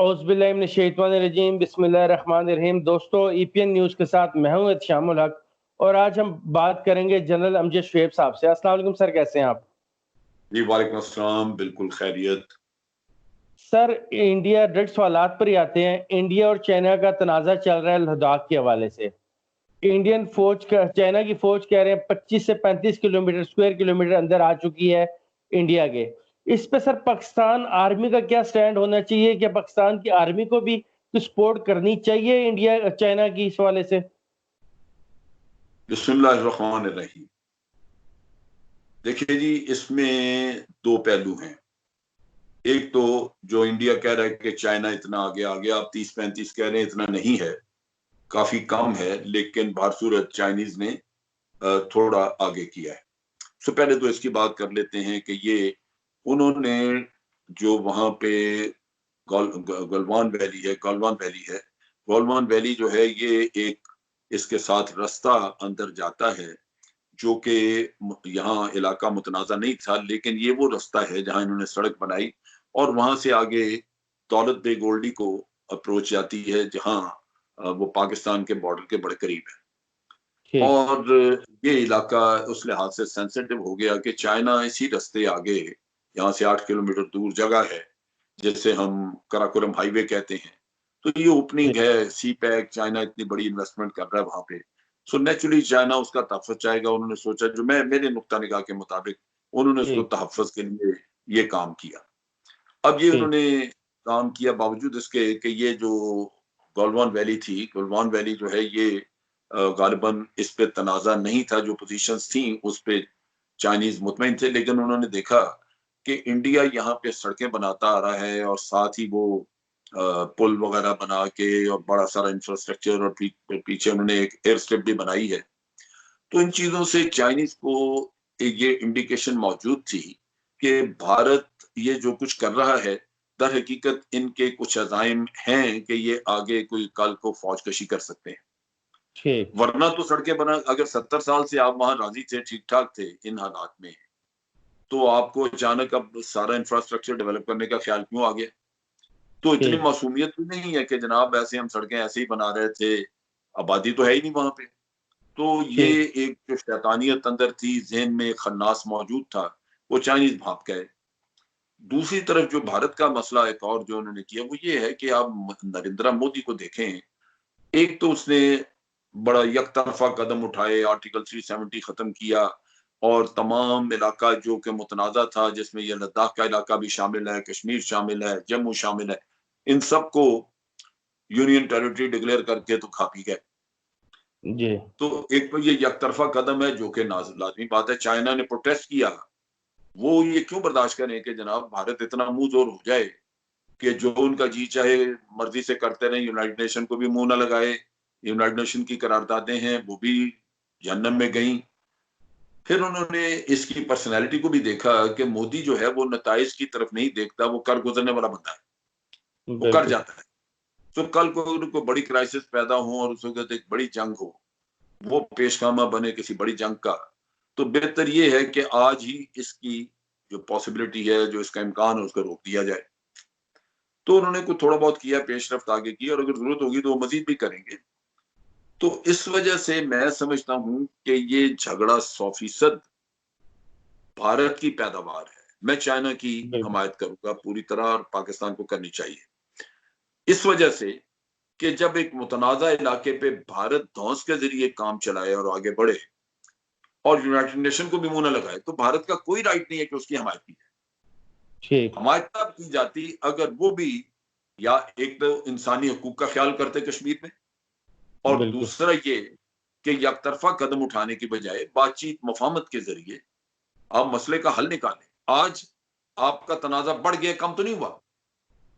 औज़ुबिल्लाहिमिनश्शैतानिर्रजीम बिस्मिल्लाहिर्रहमानिर्रहीम। दोस्तों, EPN news के साथ मैं हूं एहतिशामुल हक और आज हम बात करेंगे जनरल अमजद शुएब साहब से। अस्सलाम वालेकुम सर, कैसे हैं आप? जी वालेकुम अस्सलाम, बिल्कुल खैरियत। सर, इंडिया डायरेक्ट सवालात पर ही आते हैं। इंडिया और चाइना का तनाज़ा चल रहा है लद्दाख के हवाले से। इंडियन फौज का चाइना की फौज कह रहे हैं 25 से 35 किलोमीटर स्क्वायर किलोमीटर अंदर आ चुकी है इंडिया के। इस पे सर पाकिस्तान आर्मी का क्या स्टैंड होना चाहिए? क्या पाकिस्तान की आर्मी को भी कुछ सपोर्ट करनी चाहिए इंडिया चाइना की इस हवाले से? बिस्मिल्लाहिर्रहमानिर्रहीम। देखिए जी, इसमें दो पहलू हैं। एक तो जो इंडिया कह रहा है कि चाइना इतना आगे आ गया, आप 30-35 कह रहे हैं, इतना नहीं है, काफी कम है, लेकिन बारसूरत चाइनीज ने थोड़ा आगे किया है। तो पहले तो इसकी बात कर लेते हैं कि ये उन्होंने जो वहां पे गलवान वैली है, गलवान वैली जो है, ये एक इसके साथ रास्ता अंदर जाता है जो कि यहाँ इलाका मुतनाज़ा नहीं था, लेकिन ये वो रास्ता है जहां इन्होंने सड़क बनाई और वहां से आगे दौलत बेग गोल्डी को अप्रोच जाती है, जहां वो पाकिस्तान के बॉर्डर के बड़े करीब है। ठीक। और ये इलाका उस लिहाज से सेंसिटिव हो गया कि चाइना इसी रास्ते आगे, यहाँ से 8 किलोमीटर दूर जगह है जिसे हम कराकोरम हाईवे कहते हैं, तो ये ओपनिंग है। सी पैक, चाइना इतनी बड़ी इन्वेस्टमेंट कर रहा है वहां पे, सो नेचुरली चाइना उसका तहफ़्फ़ुज़ चाहेगा। उन्होंने सोचा, जो मैं मेरे नुक्ता निगाह के मुताबिक, उन्होंने उसको ठीक। तहफ़्फ़ुज़ के लिए ये काम किया। अब ये ठीक। उन्होंने काम किया बावजूद इसके कि ये जो गलवान वैली थी, गलवान वैली जो है ये गालिबन इस पे तनाज़ा नहीं था, जो पोजीशंस थी उस पे चाइनीज मुतमईन थे, लेकिन उन्होंने देखा कि इंडिया यहाँ पे सड़कें बनाता आ रहा है और साथ ही वो पुल वगैरह बना के और बड़ा सारा इंफ्रास्ट्रक्चर, और पीछे उन्होंने एक एयर स्ट्रिप भी बनाई है। तो इन चीजों से चाइनीज को ये इंडिकेशन मौजूद थी कि भारत ये जो कुछ कर रहा है, दर हकीकत इनके कुछ अज़ाइम हैं कि ये आगे कोई कल को फौज कशी कर सकते हैं। ठीक। वरना तो सड़कें बना, अगर 70 साल से आप वहां राजी थे, ठीक ठाक थे इन हालात में, तो आपको अचानक अब सारा इंफ्रास्ट्रक्चर डेवलप करने का ख्याल क्यों आ गया? तो इतनी ठीक। मासूमियत भी नहीं है कि जनाब ऐसे हम सड़कें ऐसे ही बना रहे थे, आबादी तो है ही नहीं वहां पे। तो ये ठीक। एक जो शैतानियत अंदर थी, ज़हन में खन्नास मौजूद था, वो चाइनीज भाप गए। दूसरी तरफ जो भारत का मसला एक और जो उन्होंने किया, वो ये है कि आप नरेंद्र मोदी को देखें। एक तो उसने बड़ा यकतरफा कदम उठाए, आर्टिकल 370 खत्म किया और तमाम इलाका जो कि मुतनाज़ा था, जिसमें ये लद्दाख का इलाका भी शामिल है, कश्मीर शामिल है, जम्मू शामिल है, इन सबको यूनियन टेरिटरी डिक्लेयर करके तो खा पी गए। जी। तो एक तो ये यकतरफा कदम है जो कि लाजमी बात है। चाइना ने प्रोटेस्ट किया, वो ये क्यों बर्दाश्त करें कि जनाब भारत इतना मुंह जोर हो जाए कि जो उनका जी चाहे मर्जी से करते रहे, यूनाइटेड नेशन को भी मुंह ना लगाए। यूनाइटेड नेशन की करारदादें हैं वो भी जहन्नम में गई। फिर उन्होंने इसकी पर्सनैलिटी को भी देखा कि मोदी जो है वो नताइज की तरफ नहीं देखता, वो कर गुजरने वाला बंदा है, वो कर बिल्कुल। जाता है। तो कल को उनको बड़ी क्राइसिस पैदा हो और उस वक्त एक बड़ी जंग हो, वो पेशखामा बने किसी बड़ी जंग का, तो बेहतर ये है कि आज ही इसकी जो पॉसिबिलिटी है, जो इसका इम्कान है, उसको रोक दिया जाए। तो उन्होंने कुछ थोड़ा बहुत किया, पेशरफ्त आगे की, और अगर जरूरत होगी तो वो मजीद भी करेंगे। तो इस वजह से मैं समझता हूं कि ये झगड़ा 100% भारत की पैदावार है। मैं चाइना की बिल्कुल। हमायत करूंगा पूरी तरह, और पाकिस्तान को करनी चाहिए इस वजह से कि जब एक मुतनाज़ा इलाके पे भारत धौंस के जरिए काम चलाए और आगे बढ़े और यूनाइटेड नेशन को भी मुंह न लगाए, तो भारत का कोई राइट नहीं है कि उसकी हमायत की जाए। ठीक। हमायत तब की जाती अगर वो भी, या एक तो इंसानी हकूक का ख्याल करते कश्मीर में, और बिल्कुल। दूसरा ये कि यकतरफा कदम उठाने की बजाय बातचीत मफाहमत के जरिए आप मसले का हल निकालें। आज आपका तनाजा बढ़ गया, कम तो नहीं हुआ।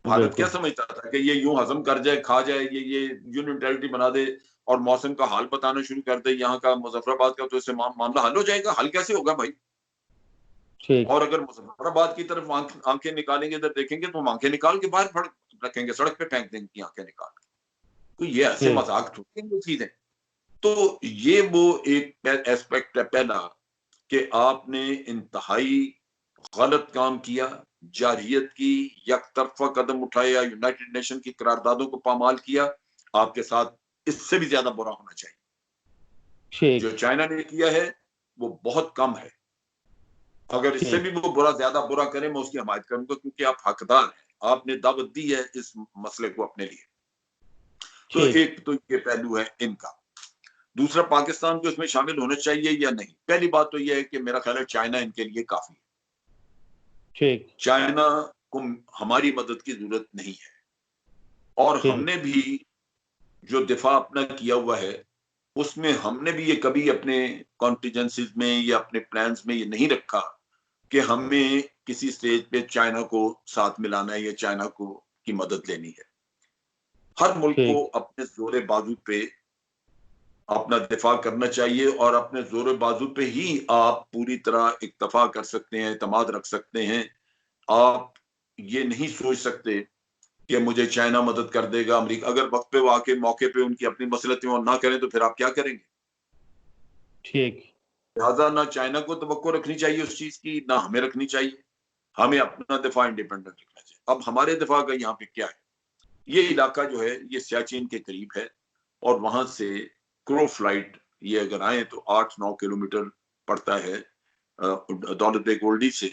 भारत क्या बिल्कुल। समझता था कि ये यूं हजम कर जाए, खा जाए, ये यूनियन टेरिटरी बना दे और मौसम का हाल बताना शुरू कर दे यहाँ का, मुजफ्फराबाद का, तो इससे मामला हल हो जाएगा। हल कैसे होगा भाई? ठीक। और अगर मुजफ्फराबाद की तरफ आंखें निकालेंगे, इधर देखेंगे, तो हम आंखें निकाल के बाहर रखेंगे, सड़क पे फेंक देंगे आंखें निकाल के। तो ये ऐसे ठीक। मजाक थोड़ी चीजें। तो ये वो एक एस्पेक्ट है पहला, कि आपने इंतहाई गलत काम किया, जारहियत की यकतरफा कदम उठाए या यूनाइटेड नेशन की करारदादों को पामाल किया, आपके साथ इससे भी ज्यादा बुरा होना चाहिए। जो ठीक चाइना ने किया है वो बहुत कम है। अगर इससे भी ठीक वो ज्यादा बुरा करे, मैं उसकी हमायत करूंगा, क्योंकि आप हकदार हैं, आपने दावत दी है इस मसले को अपने लिए। तो ठीक एक तो ये पहलू है इनका। दूसरा, पाकिस्तान को इसमें शामिल होना चाहिए या नहीं। पहली बात तो यह है कि मेरा ख्याल है चाइना इनके लिए काफी है। ठीक चाइना को हमारी मदद की जरूरत नहीं है। और ठीक हमने भी जो दिफा अपना किया हुआ है, उसमें हमने भी ये कभी अपने कॉन्टिजेंसीज में या अपने प्लान्स में ये नहीं रखा कि हमें किसी स्टेज पे चाइना को साथ मिलाना है या चाइना को की मदद लेनी है। हर मुल्क को ठीक अपने जोरे बाजू पे अपना दिफा करना चाहिए, और अपने जोरे बाजू पे ही आप पूरी तरह इक्तफा कर सकते हैं, एतमाद रख सकते हैं। आप ये नहीं सोच सकते कि मुझे चाइना मदद कर देगा, अमेरिका अगर वक्त पे आके मौके पे उनकी अपनी मसलतें और ना करें तो फिर आप क्या करेंगे। ठीक लिहाजा ना चाइना को तवक्को रखनी चाहिए उस चीज की, ना हमें रखनी चाहिए। हमें अपना दिफा इंडिपेंडेंट रखना चाहिए। अब हमारे दिफा का यहाँ पे क्या है, ये इलाका जो है ये सियाचिन के करीब है, और वहां से क्रो फ्लाइट ये अगर आए तो 8-9 किलोमीटर पड़ता है। दौलत बेग ओल्डी से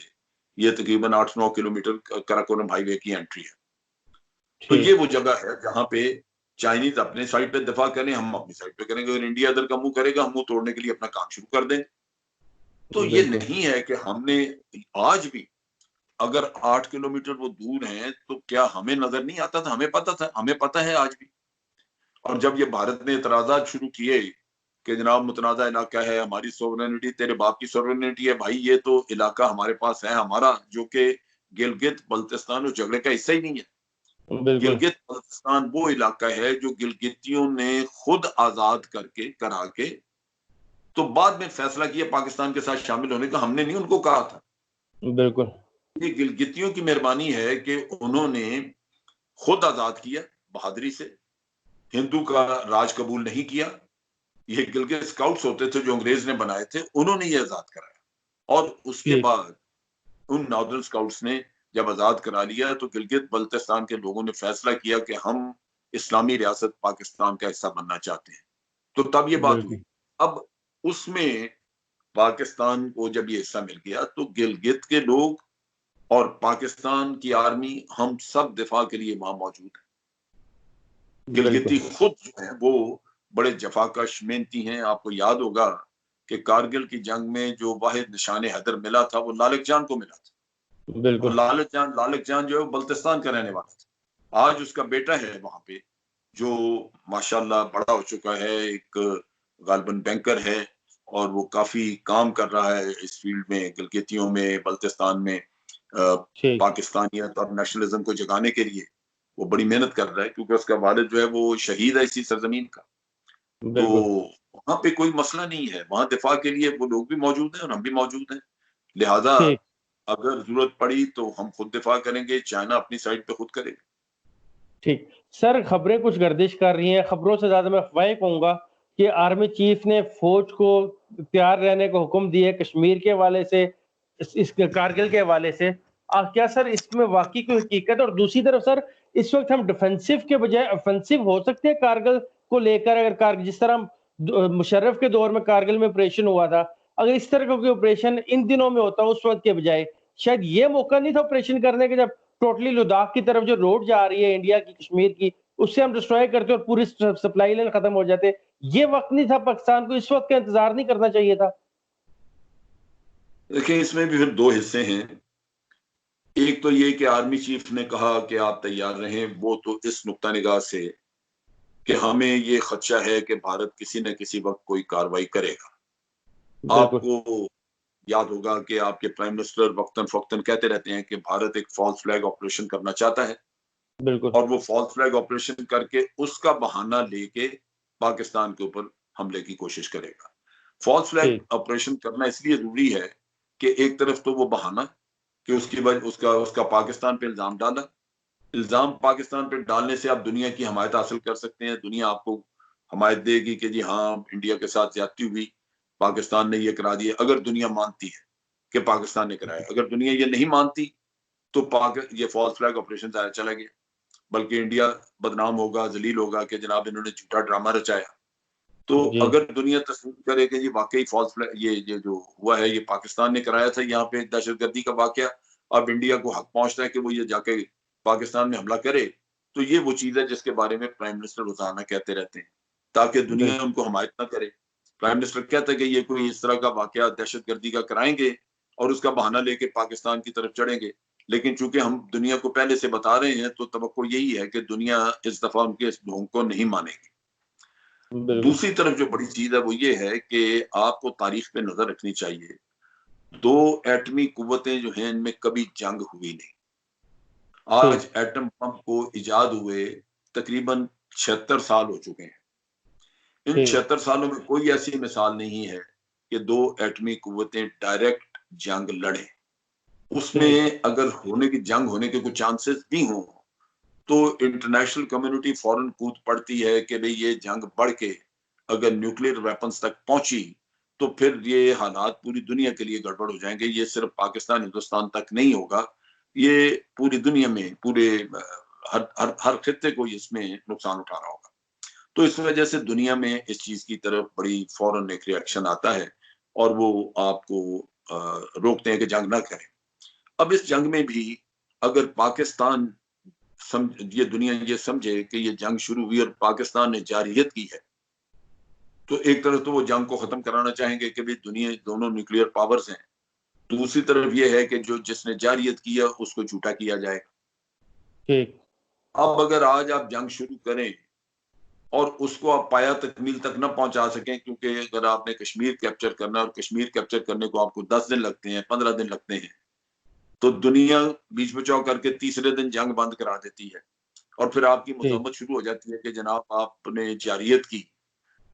ये तकरीबन 8-9 किलोमीटर कराकोरम हाईवे की एंट्री है। तो ये ठीक वो जगह है जहां पे चाइनीज अपने साइड पे दफा करें, हम अपनी साइड पे करेंगे। अगर इंडिया इधर का मुंह करेगा, हम मुंह तोड़ने के लिए अपना काम शुरू कर देंगे। तो ये बिल्कुल नहीं है कि हमने आज भी, अगर 8 किलोमीटर वो दूर हैं तो क्या हमें नजर नहीं आता था, हमें पता था, हमें पता है आज भी। और जब ये भारत ने इतराजात शुरू किए कि जनाब मुतनाज़ा इलाका है, हमारी सोवरेनिटी तेरे बाप की सोवरेनिटी है, भाई ये तो इलाका हमारे पास है हमारा, जो कि गिलगित बल्तिस्तान उस झगड़े का हिस्सा ही नहीं है। बिल्कुल गिलगित बल्तिस्तान वो इलाका है जो गिलगितियों ने खुद आजाद करके करा के तो बाद में फैसला किया पाकिस्तान के साथ शामिल होने का, हमने नहीं उनको कहा था। बिल्कुल ये गिलगितियों की मेहरबानी है कि उन्होंने खुद आजाद किया बहादुरी से, हिंदू का राज कबूल नहीं किया। ये गिलगित स्काउट्स होते थे जो अंग्रेज ने बनाए थे, उन्होंने ये आजाद कराया। और उसके ठीक बाद उन नॉर्दर्न स्काउट्स ने जब आजाद करा लिया तो गिलगित बल्तिस्तान के लोगों ने फैसला किया कि हम इस्लामी रियासत पाकिस्तान का हिस्सा बनना चाहते हैं। तो तब ये बात हुई। बिल्कुल अब उसमें पाकिस्तान को जब ये हिस्सा मिल गया तो गिलगित के लोग और पाकिस्तान की आर्मी, हम सब दिफा के लिए वहां मौजूद है। गिलगिती बिल्कुल खुद जो है वो बड़े जफाकश मेहनती हैं। आपको याद होगा कि कारगिल की जंग में जो वाहिद निशान हैदर मिला था वो लालक जान को मिला था। और बिल्कुल लालक जान जो है वो बल्तिस्तान का रहने वाला था। आज उसका बेटा है वहां पे जो माशाल्लाह बड़ा हो चुका है, एक गालबन बैंकर है, और वो काफी काम कर रहा है इस फील्ड में, गिलगितियों में, बल्तिस्तान में ठीक पाकिस्तानियत और नेशनलिज्म को जगाने के लिए वो बड़ी मेहनत कर रहा है, क्योंकि उसका वालिद जो है वो शहीद है इसी सरजमीन का। तो बिल्कुल वहां पे कोई मसला नहीं है, वहां दिफा के लिए वो लोग भी मौजूद हैं और हम भी मौजूद हैं। लिहाजा ठीक अगर जरूरत पड़ी तो हम खुद दिफा करेंगे, चाइना अपनी साइड पे खुद करेगा। ठीक सर, खबरें कुछ गर्दिश कर रही हैं, खबरों से ज्यादा मैं अफवाहें कहूंगा कि आर्मी चीफ ने फौज को तैयार रहने को हुक्म दिए कश्मीर के हवाले से, इस कारगिल के हवाले से। क्या सर इसमें वाकई कोई हकीकत है? और दूसरी तरफ सर, इस वक्त हम डिफेंसिव के बजाय ऑफेंसिव हो सकते हैं कारगिल को लेकर? अगर कारगिल जिस तरह मुशर्रफ के दौर में कारगिल में ऑपरेशन हुआ था, अगर इस तरह का कोई ऑपरेशन इन दिनों में होता उस वक्त के बजाय, शायद ये मौका नहीं था ऑपरेशन करने के, जब टोटली लद्दाख की तरफ जो रोड जा रही है इंडिया की कश्मीर की, उससे हम डिस्ट्रॉय करते और पूरी सप्लाई लाइन खत्म हो जाते? ये वक्त नहीं था पाकिस्तान को इस वक्त का इंतजार नहीं करना चाहिए था? देखिए, इसमें भी फिर दो हिस्से हैं। एक तो ये कि आर्मी चीफ ने कहा कि आप तैयार रहें, वो तो इस नुक्ता निगाह से कि हमें ये खदशा है कि भारत किसी न किसी वक्त कोई कार्रवाई करेगा। बिल्कुल आपको याद होगा कि आपके प्राइम मिनिस्टर वक्तन फवक्तन कहते रहते हैं कि भारत एक फॉल्स फ्लैग ऑपरेशन करना चाहता है, बिल्कुल और वो फॉल्स फ्लैग ऑपरेशन करके उसका बहाना लेके पाकिस्तान के ऊपर हमले की कोशिश करेगा। फॉल्स फ्लैग ठीक ऑपरेशन करना इसलिए जरूरी है कि एक तरफ तो वो बहाना कि उसकी वजह उसका उसका पाकिस्तान पे इल्जाम डाला, इल्जाम पाकिस्तान पे डालने से आप दुनिया की हमायत हासिल कर सकते हैं। दुनिया आपको हमायत देगी कि जी हाँ, इंडिया के साथ ज्यादती हुई, पाकिस्तान ने ये करा दिया। अगर दुनिया मानती है कि पाकिस्तान ने कराया, अगर दुनिया ये नहीं मानती तो पाक ये फॉल्स फ्लैग ऑपरेशन चला गया, बल्कि इंडिया बदनाम होगा, जलील होगा कि जनाब इन्होंने झूठा ड्रामा रचाया। तो जी अगर दुनिया तस्लीम करे कि ये वाकई फॉल्स फ्लैग, ये जो हुआ है ये पाकिस्तान ने कराया था, यहाँ पे दहशतगर्दी का वाकया, अब इंडिया को हक पहुंचता है कि वो ये जाके पाकिस्तान में हमला करे, तो ये वो चीज है जिसके बारे में प्राइम मिनिस्टर रोजाना कहते रहते हैं ताकि दुनिया उनको हमायत ना करे। प्राइम मिनिस्टर कहता है कि ये कोई इस तरह का वाकया दहशतगर्दी का कराएंगे और उसका बहाना लेके पाकिस्तान की तरफ चढ़ेंगे, लेकिन चूंकि हम दुनिया को पहले से बता रहे हैं तो तवक्को यही है कि दुनिया इस दफा उनके इस ढोंग को नहीं मानेगी। बिल्कुल। दूसरी तरफ जो बड़ी चीज है वो ये है कि आपको तारीख पे नजर रखनी चाहिए, दो एटमी कुव्वतें जो हैं इनमें कभी जंग हुई नहीं। आज ठीक एटम बम को इजाद हुए तकरीबन 76 साल हो चुके हैं। इन ठीक 76 सालों में कोई ऐसी मिसाल नहीं है कि दो एटमी कुव्वतें डायरेक्ट जंग लड़े। ठीक उसमें अगर होने की जंग होने के कुछ चांसेस भी हों तो इंटरनेशनल कम्युनिटी फौरन कूद पड़ती है कि भाई ये जंग बढ़ के अगर न्यूक्लियर वेपन्स तक पहुंची तो फिर ये हालात पूरी दुनिया के लिए गड़बड़ हो जाएंगे। ये सिर्फ पाकिस्तान हिंदुस्तान तक नहीं होगा, ये पूरी दुनिया में पूरे हर हर हर खित्ते को इसमें नुकसान उठाना होगा। तो इस वजह से दुनिया में इस चीज की तरफ बड़ी फौरन एक रिएक्शन आता है और वो आपको रोकते हैं कि जंग ना करें। अब इस जंग में भी अगर पाकिस्तान ये दुनिया ये समझे कि ये जंग शुरू हुई और पाकिस्तान ने जारियत की है, तो एक तरफ तो वो जंग को खत्म कराना चाहेंगे कि भाई दुनिया दोनों न्यूक्लियर पावर्स हैं, दूसरी तरफ ये है कि जो जिसने जारियत किया उसको झूठा किया जाएगा। ठीक अब अगर आज आप जंग शुरू करें और उसको आप पाया तकमील तक ना पहुंचा सकें, क्योंकि अगर आपने कश्मीर कैप्चर करना है और कश्मीर कैप्चर करने को आपको 10 दिन लगते हैं, 15 दिन लगते हैं, तो दुनिया बीच बचाव करके तीसरे दिन जंग बंद करा देती है और फिर आपकी ठीक मजम्मत शुरू हो जाती है कि जनाब आपने जारियत की,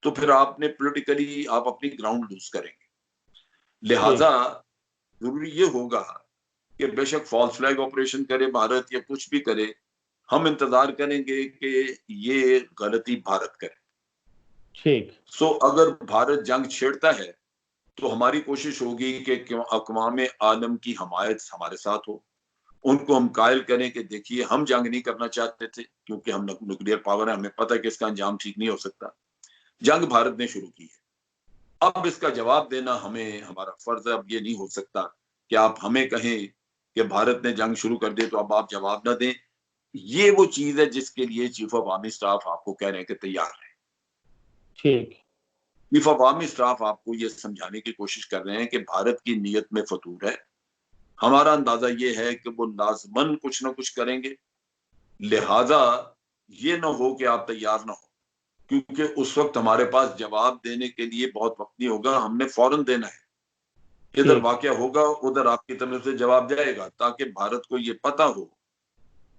तो फिर आपने पॉलिटिकली आप अपनी ग्राउंड लूज करेंगे। लिहाजा ठीक जरूरी ये होगा कि बेशक फॉल्स फ्लैग ऑपरेशन करे भारत या कुछ भी करे, हम इंतजार करेंगे कि ये गलती भारत करे। ठीक सो अगर भारत जंग छेड़ता है तो हमारी कोशिश होगी कि अक़वाम आलम की हमायत हमारे साथ हो, उनको हम कायल करें कि देखिए हम जंग नहीं करना चाहते थे क्योंकि हम न्यूक्लियर पावर है, हमें पता है कि इसका अंजाम ठीक नहीं हो सकता, जंग भारत ने शुरू की है। अब इसका जवाब देना हमें हमारा फर्ज है। अब ये नहीं हो सकता कि आप हमें कहें कि भारत ने जंग शुरू कर दी तो अब आप जवाब ना दें। ये वो चीज है जिसके लिए चीफ ऑफ आर्मी स्टाफ आपको कह रहे हैं कि तैयार है। ठीक चीफ ऑफ आर्मी स्टाफ आपको ये समझाने की कोशिश कर रहे हैं कि भारत की नीयत में फतूर है। हमारा अंदाजा ये है कि वो लाजमन कुछ ना कुछ करेंगे, लिहाजा ये ना हो कि आप तैयार ना हो, क्योंकि उस वक्त हमारे पास जवाब देने के लिए बहुत वक्त नहीं होगा, हमने फौरन देना है। इधर ठीक वाकया होगा उधर आपकी तरफ से जवाब जाएगा, ताकि भारत को ये पता हो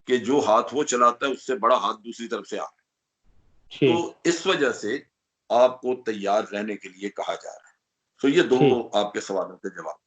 कि जो हाथ वो चलाता है उससे बड़ा हाथ दूसरी तरफ से आ रहा है। ठीक तो इस वजह से आपको तैयार रहने के लिए कहा जा रहा है। तो ये दो ठीक आपके सवालों के जवाब।